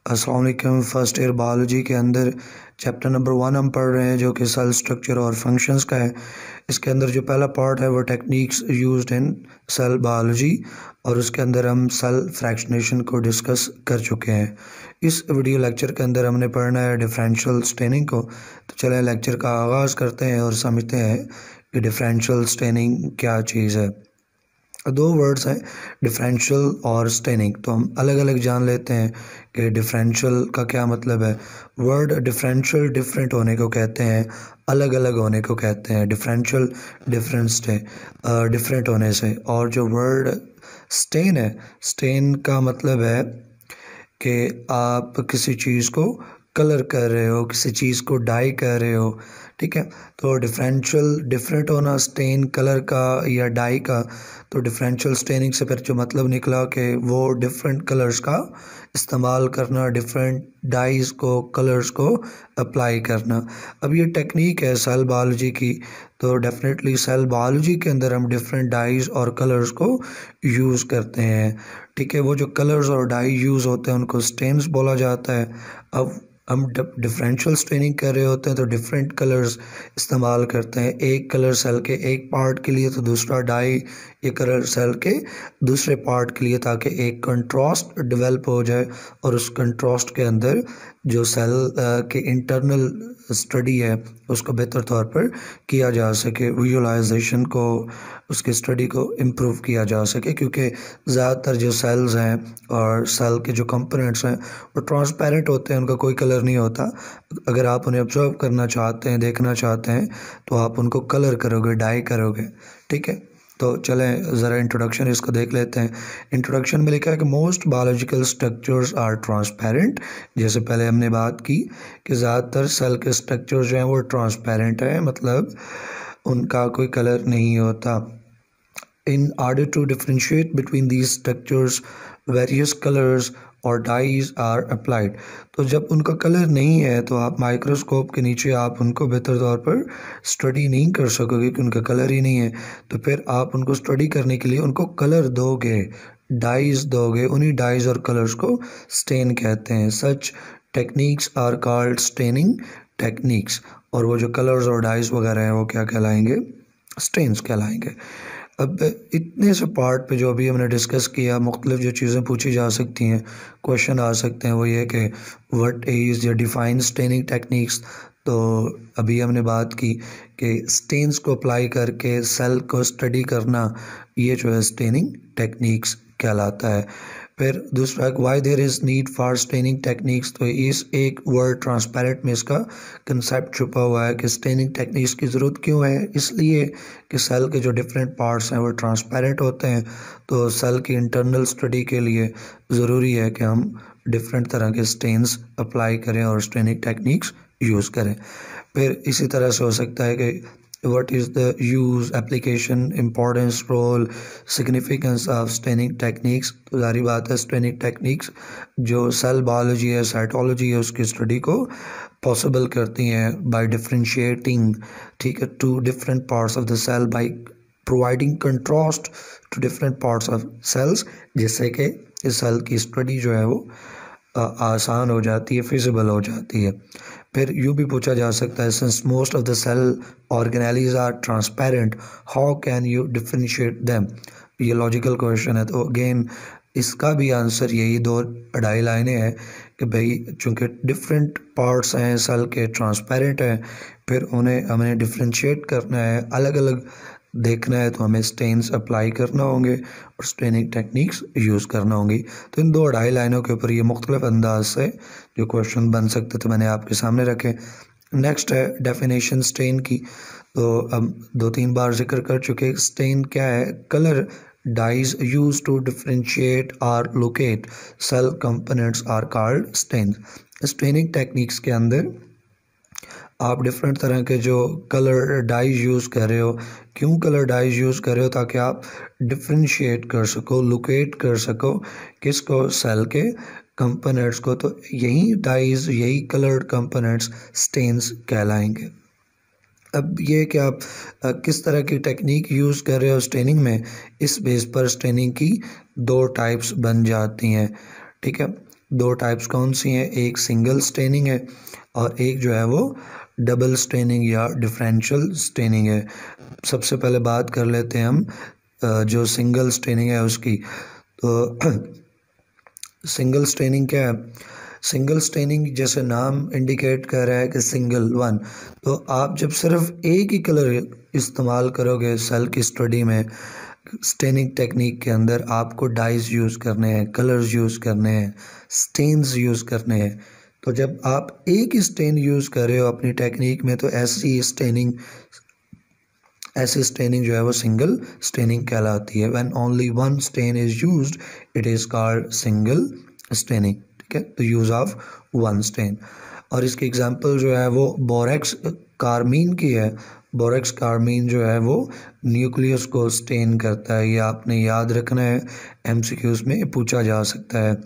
अस्सलाम वालेकुम। First year biology के अंदर चैप्टर नंबर 1 हम पढ़ रहे हैं जो कि सेल स्ट्रक्चर और फंक्शंस का है। इसके अंदर जो पहला पार्ट है वो techniques used in cell biology और उसके अंदर हम सेल फ्रैक्शनेशन को डिस्कस कर चुके हैं। इस वीडियो लेक्चर के अंदर हमने पढ़ना है डिफरेंशियल स्टेनिंग को। तो चलें लेक्चर का आगाज़ करते हैं और समझते हैं कि डिफरेंशियल स्टेनिंग क्या चीज़ है। दो वर्ड्स हैं डिफरेंशियल और स्टेनिंग, तो हम अलग अलग जान लेते हैं कि डिफरेंशियल का क्या मतलब है। वर्ड डिफरेंशियल डिफरेंट होने को कहते हैं, अलग अलग होने को कहते हैं। डिफरेंशियल डिफरेंस से डिफरेंट होने से। और जो वर्ड स्टेन है, स्टेन का मतलब है कि आप किसी चीज़ को कलर कर रहे हो, किसी चीज़ को डाई कर रहे हो, ठीक है। तो डिफरेंशियल डिफरेंट होना स्टेन कलर का या डाई का, तो डिफरेंशियल स्टेनिंग से फिर जो मतलब निकला कि वो डिफरेंट कलर्स का इस्तेमाल करना, डिफरेंट डाइज़ को कलर्स को अप्लाई करना। अब ये टेक्निक है सेल बायोलॉजी की, तो डेफिनेटली सेल बायोलॉजी के अंदर हम डिफरेंट डाइज़ और कलर्स को यूज़ करते हैं, ठीक है। वो जो कलर्स और डाई यूज़ होते हैं उनको स्टेन्स बोला जाता है। अब हम डिफरेंशियल स्टेनिंग कर रहे होते हैं तो डिफरेंट कलर्स इस्तेमाल करते हैं, एक कलर सेल के एक पार्ट के लिए तो दूसरा डाई ये कलर सेल के दूसरे पार्ट के लिए, ताकि एक कंट्रास्ट डेवलप हो जाए और उस कंट्रास्ट के अंदर जो सेल के इंटरनल स्टडी है उसको बेहतर तौर पर किया जा सके, विजुअलाइजेशन को, उसकी स्टडी को इम्प्रूव किया जा सके। क्योंकि ज़्यादातर जो सेल्स हैं और सेल के जो कंपोनेंट्स हैं वो ट्रांसपेरेंट होते हैं, उनका कोई कलर नहीं होता। अगर आप उन्हें ऑब्जर्व करना चाहते हैं, देखना चाहते हैं, तो आप उनको कलर करोगे, डाई करोगे, ठीक है। तो चलें ज़रा इंट्रोडक्शन इसको देख लेते हैं। इंट्रोडक्शन में लिखा है कि most biological structures are transparent. जैसे पहले हमने बात की कि ज़्यादातर सेल के स्ट्रक्चर जो हैं वो ट्रांसपेरेंट हैं, मतलब उनका कोई कलर नहीं होता। In order to differentiate between these structures, various colors और डाइज आर अप्लाइड। तो जब उनका कलर नहीं है तो आप माइक्रोस्कोप के नीचे आप उनको बेहतर तौर पर स्टडी नहीं कर सकोगे कि उनका कलर ही नहीं है। तो फिर आप उनको स्टडी करने के लिए उनको कलर दोगे, डाइज दोगे, उन्हीं डाइज और कलर्स को स्टेन कहते हैं। Such techniques are called staining techniques. और वो जो कलर्स और डाइज वगैरह हैं वो क्या कहलाएंगे? स्टेन्स कहलाएंगे। अब इतने से पार्ट पे जो अभी हमने डिस्कस किया, मुख्तलिफ जो चीज़ें पूछी जा सकती हैं, क्वेश्चन आ सकते हैं, वो ये कि what is your define staining techniques. तो अभी हमने बात की कि स्टेन्स को अप्लाई करके सेल को स्टडी करना, ये जो है स्टेनिंग टेक्निक्स कहलाता है। फिर दूसरा why there is need for staining techniques. तो इस एक वर्ड ट्रांसपेरेंट में इसका कंसेप्ट छुपा हुआ है कि स्टेनिंग टेक्निक्स की ज़रूरत क्यों है। इसलिए कि सेल के जो डिफरेंट पार्ट्स हैं वो ट्रांसपेरेंट होते हैं, तो सेल की इंटरनल स्टडी के लिए ज़रूरी है कि हम डिफरेंट तरह के स्टेन्स अप्लाई करें और स्टेनिंग टेक्निक्स यूज़ करें। फिर इसी तरह से हो सकता है कि what is the use, application, importance, role, significance of staining techniques। तो जारी बात है स्टेनिंग टेक्निक्स जो सेल बायोलॉजी है, साइटोलॉजी है, उसकी स्टडी को पॉसिबल करती हैं बाय डिफरेंशिएटिंग, ठीक है, to different parts of the cell, by providing contrast to different parts of cells, जिससे कि इस सेल की स्टडी जो है वो आसान हो जाती है, फिजिबल हो जाती है। फिर यूँ भी पूछा जा सकता है, since most of the cell organelles are transparent, how can you differentiate them. ये लॉजिकल क्वेश्चन है। तो अगेन इसका भी आंसर यही 2-2.5 लाइनें हैं कि भाई चूँकि डिफरेंट पार्ट्स हैं सेल के, ट्रांसपेरेंट हैं, फिर उन्हें हमें डिफरेंशिएट करना है, अलग अलग देखना है, तो हमें स्टेन्स अप्लाई करना होंगे और स्टेनिंग टेक्निक्स यूज़ करना होंगी। तो इन 2-2.5 लाइनों के ऊपर ये मुख्तलिफ अंदाज से जो क्वेश्चन बन सकते थे मैंने आपके सामने रखे। नेक्स्ट है डेफिनेशन स्टेन की। तो अब 2-3 बार जिक्र कर चुके। स्टेन क्या है? Colour dyes use to differentiate और locate cell components are called stain. Staining techniques के अंदर आप डिफरेंट तरह के जो कलर डाइज यूज़ कर रहे हो। क्यों कलर डाइज यूज़ कर रहे हो? ताकि आप डिफरेंशिएट कर सको, लोकेट कर सको किसको? सेल के कंपोनेंट्स को। तो यही डाइज, यही कलर्ड कंपोनेंट्स स्टेन्स कहलाएंगे। अब ये कि आप किस तरह की टेक्निक यूज़ कर रहे हो स्टेनिंग में, इस बेस पर स्टेनिंग की 2 टाइप्स बन जाती हैं, ठीक है। दो टाइप्स कौन सी हैं, एक सिंगल स्टेनिंग है और एक जो है वो डबल स्टेनिंग या डिफरेंशियल स्टेनिंग है। सबसे पहले बात कर लेते हैं हम जो सिंगल स्टेनिंग है उसकी। तो सिंगल स्टेनिंग क्या है? सिंगल स्टेनिंग जैसे नाम इंडिकेट कर रहा है कि सिंगल वन, तो आप जब सिर्फ एक ही कलर इस्तेमाल करोगे सेल की स्टडी में, स्टेनिंग टेक्निक के अंदर आपको डाइज यूज़ करने हैं, कलर्स यूज़ करने हैं, स्टेन्स यूज़ करने हैं। तो जब आप एक ही स्टेन यूज़ कर रहे हो अपनी टेक्निक में, तो ऐसी स्टेनिंग जो है वो सिंगल स्टेनिंग कहलाती है। When only one stain is used it is called single staining. ठीक है, तो यूज़ ऑफ वन स्टेन। और इसकी एग्जांपल जो है वो बोरेक्स कार्मीन की है। बोरेक्स कार्मीन जो है वो न्यूक्लियस को स्टेन करता है, ये आपने याद रखना है, एमसीक्यूज में पूछा जा सकता है।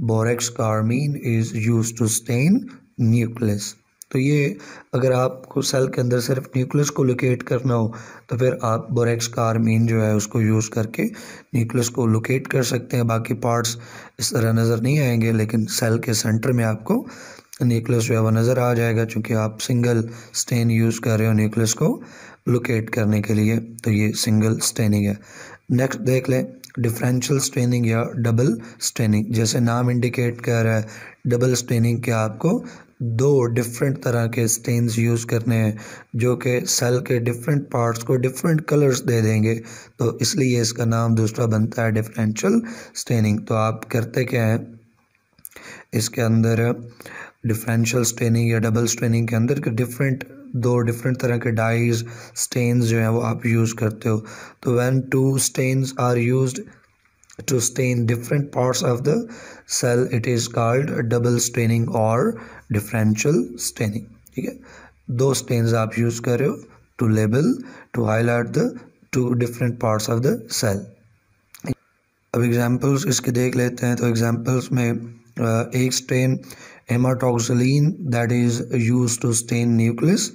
Borax carmine is used to stain nucleus. तो ये अगर आपको सेल के अंदर सिर्फ न्यूक्लियस को लोकेट करना हो तो फिर आप बोरेक्स कार्मीन जो है उसको यूज़ करके न्यूक्लियस को लोकेट कर सकते हैं। बाकी पार्ट्स इस तरह नज़र नहीं आएंगे, लेकिन सेल के सेंटर में आपको न्यूक्लियस जो है वो नज़र आ जाएगा, क्योंकि आप सिंगल स्टेन यूज़ कर रहे हो न्यूक्लियस को लोकेट करने के लिए। तो ये सिंगल स्टेनिंग है। नेक्स्ट देख लें डिफरेंशियल स्टेनिंग या डबल स्टेनिंग। जैसे नाम इंडिकेट कर रहा है, डबल स्टेनिंग के आपको दो डिफरेंट तरह के स्टेन्स यूज़ करने हैं जो कि सेल के डिफरेंट पार्ट्स को डिफरेंट कलर्स दे देंगे, तो इसलिए इसका नाम दूसरा बनता है डिफरेंशियल स्टेनिंग। तो आप करते क्या हैं इसके अंदर, डिफरेंशियल स्टेनिंग या डबल स्टेनिंग के अंदर दो डिफरेंट तरह के डाइज स्टेन्स जो हैं वो आप यूज़ करते हो। तो when two stains are used to stain different parts of the cell it is called double staining or differential staining। ठीक है, दो स्टेन्स आप यूज कर रहे हो to label, to highlight the two different parts of the cell. अब examples इसके देख लेते हैं। तो एग्जांपल्स में एक stain haematoxylin that is use to stain nucleus,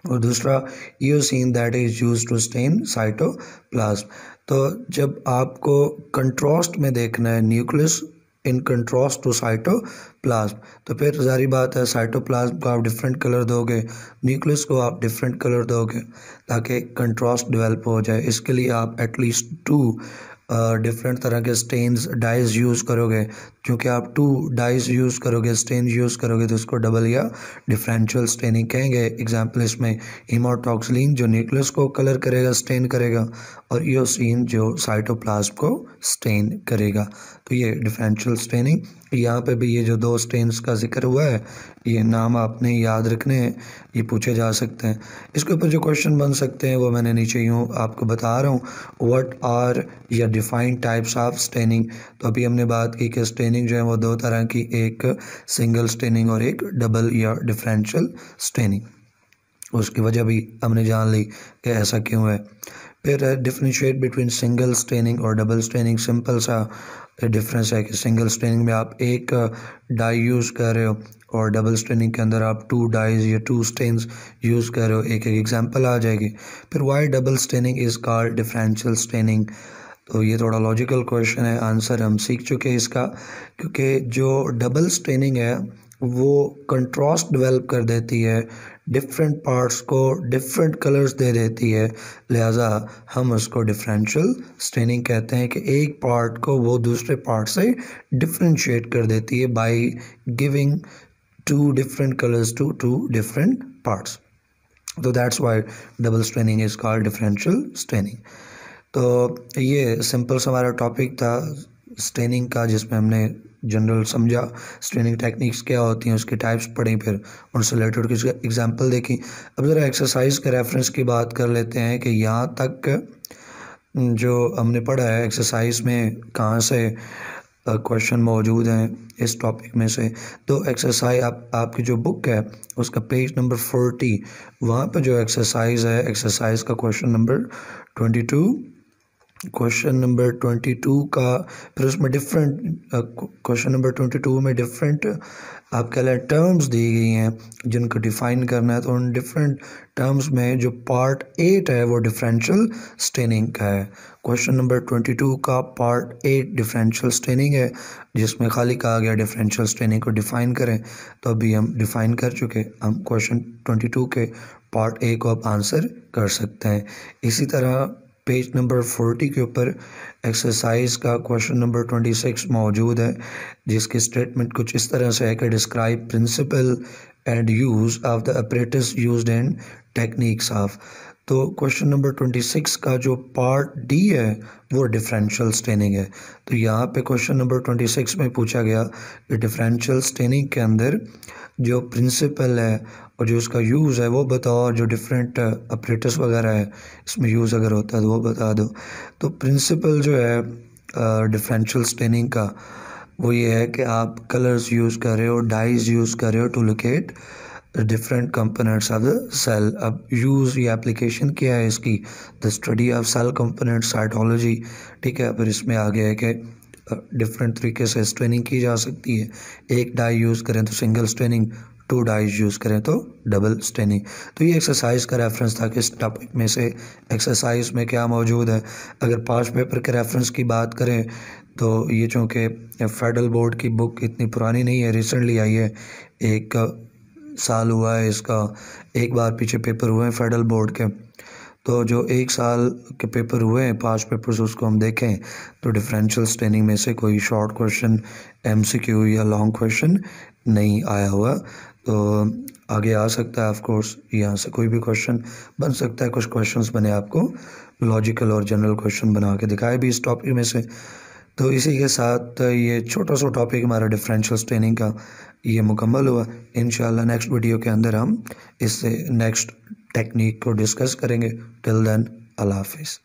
और दूसरा eosin that is use to stain cytoplasm. तो जब आपको कंट्रास्ट में देखना है nucleus in contrast to cytoplasm, तो फिर जारी बात है साइटोप्लाज्म को आप डिफरेंट कलर दोगे, न्यूक्लियस को आप डिफरेंट कलर दोगे ताकि कंट्रास्ट डेवलप हो जाए। इसके लिए आप एटलीस्ट टू डिफरेंट तरह के स्टेन्स डाइज यूज़ करोगे। क्योंकि आप टू डाइज यूज़ करोगे, स्टेन यूज़ करोगे, तो इसको डबल या डिफरेंशियल स्टेनिंग कहेंगे। एग्जांपल इसमें हेमाटोक्सिलिन जो न्यूक्लियस को कलर करेगा, स्टेन करेगा, और ईओसिन जो साइटोप्लाज्म को स्टेन करेगा। तो ये डिफरेंशियल स्टेनिंग। यहाँ पे भी ये जो दो स्टेन्स का जिक्र हुआ है, ये नाम आपने याद रखने हैं, ये पूछे जा सकते हैं। इसके ऊपर जो क्वेश्चन बन सकते हैं वो मैंने नीचे यूँ आपको बता रहा हूँ। व्हाट आर या डिफाइन टाइप्स ऑफ स्टेनिंग। तो अभी हमने बात की कि स्टेनिंग जो है वो दो तरह की, एक सिंगल स्टेनिंग और एक डबल या डिफरेंशियल स्टेनिंग। उसकी वजह भी हमने जान ली कि ऐसा क्यों है। फिर डिफरेंशिएट बिटवीन सिंगल स्टेनिंग और डबल स्टेनिंग। सिंपल सा डिफरेंस है कि सिंगल स्टेनिंग में आप एक डाई यूज़ कर रहे हो और डबल स्टेनिंग के अंदर आप टू डाइज या टू स्टेन्स यूज़ कर रहे हो। एक एग्जांपल आ जाएगी। फिर why double staining is called differential staining. तो ये थोड़ा लॉजिकल क्वेश्चन है, आंसर हम सीख चुके हैं इसका। क्योंकि जो डबल स्टेनिंग है वो कंट्रास्ट डेवलप कर देती है, डिफरेंट पार्ट्स को डिफरेंट कलर्स दे देती है, लिहाजा हम उसको डिफरेंशियल स्टेनिंग कहते हैं कि एक पार्ट को वो दूसरे पार्ट से डिफरेंशिएट कर देती है by giving two different colours to two different parts. तो that's why double staining is called differential staining. तो ये सिंपल सा हमारा टॉपिक था स्टेनिंग का, जिसमें हमने जनरल समझा स्टेनिंग टेक्निक्स क्या होती हैं, उसकी टाइप्स पढ़ी, फिर उनसे रिलेटेड कुछ एग्जांपल देखी। अब ज़रा एक्सरसाइज के रेफरेंस की बात कर लेते हैं कि यहाँ तक जो हमने पढ़ा है एक्सरसाइज में कहाँ से क्वेश्चन मौजूद हैं इस टॉपिक में से। तो एक्सरसाइज आपकी जो बुक है उसका पेज नंबर 40, वहाँ पर जो एक्सरसाइज है, एक्सरसाइज का क्वेश्चन नंबर 22 क्वेश्चन नंबर 22 का फिर उसमें डिफरेंट क्वेश्चन नंबर 22 में डिफरेंट आप कह लें टर्म्स दी गई हैं जिनको डिफ़ाइन करना है। तो उन डिफरेंट टर्म्स में जो पार्ट 8 है वो डिफरेंशियल स्टेनिंग का है। क्वेश्चन नंबर 22 का पार्ट 8 डिफरेंशियल स्टेनिंग है, जिसमें खाली कहा गया डिफरेंशियल स्टेनिंग को डिफ़ाइन करें। तो अभी हम डिफ़ाइन कर चुके, हम क्वेश्चन 22 के पार्ट ए को आप आंसर कर सकते हैं। इसी तरह पेज नंबर 40 के ऊपर एक्सरसाइज का क्वेश्चन नंबर 26 मौजूद है, जिसकी स्टेटमेंट कुछ इस तरह से है कि describe principle and use of the apparatus used in techniques of. तो क्वेश्चन नंबर 26 का जो पार्ट डी है वो डिफरेंशियल स्टेनिंग है। तो यहाँ पे क्वेश्चन नंबर 26 में पूछा गया कि डिफरेंशियल स्टेनिंग के अंदर जो प्रिंसिपल है और जो उसका यूज़ है वो बताओ, और जो डिफरेंट अपरेटस वगैरह है इसमें यूज़ अगर होता है तो वो बता दो। तो प्रिंसिपल जो है डिफरेंशियल स्टेनिंग का वो ये है कि आप कलर्स यूज़ कर रहे हो, डाइज यूज़ कर रहे हो to locate different components of the cell. अब यूज़ या एप्लीकेशन क्या है इसकी, the study of cell component cytology. ठीक है, फिर इसमें आ गया है कि डिफरेंट तरीके से स्ट्रेनिंग की जा सकती है। एक डाई यूज़ करें तो सिंगल स्ट्रेनिंग, 2 डाइज यूज़ करें तो डबल स्ट्रेनिंग। तो ये एक्सरसाइज का रेफरेंस था कि इस टॉपिक में से एक्सरसाइज में क्या मौजूद है। अगर 5 पेपर के रेफरेंस की बात करें तो ये चूँकि फेडरल बोर्ड की बुक इतनी पुरानी नहीं है, रिसेंटली आई है, 1 साल हुआ है इसका, एक बार पीछे पेपर हुए हैं फेडरल बोर्ड के। तो जो 1 साल के पेपर हुए हैं 5 पेपर्स, उसको हम देखें तो डिफरेंशियल स्टेनिंग में से कोई शॉर्ट क्वेश्चन MCQ या लॉन्ग क्वेश्चन नहीं आया हुआ। तो आगे आ सकता है, ऑफ कोर्स यहाँ से कोई भी क्वेश्चन बन सकता है। कुछ क्वेश्चंस बने आपको लॉजिकल और जनरल क्वेश्चन बना के दिखाए भी इस टॉपिक में से। तो इसी के साथ ये छोटा सा टॉपिक हमारा डिफरेंशियल स्टेनिंग का ये मुकम्मल हुआ। इंशाल्लाह नेक्स्ट वीडियो के अंदर हम इससे नेक्स्ट टेक्निक को डिस्कस करेंगे। टिल देन अल्लाह हाफिज़।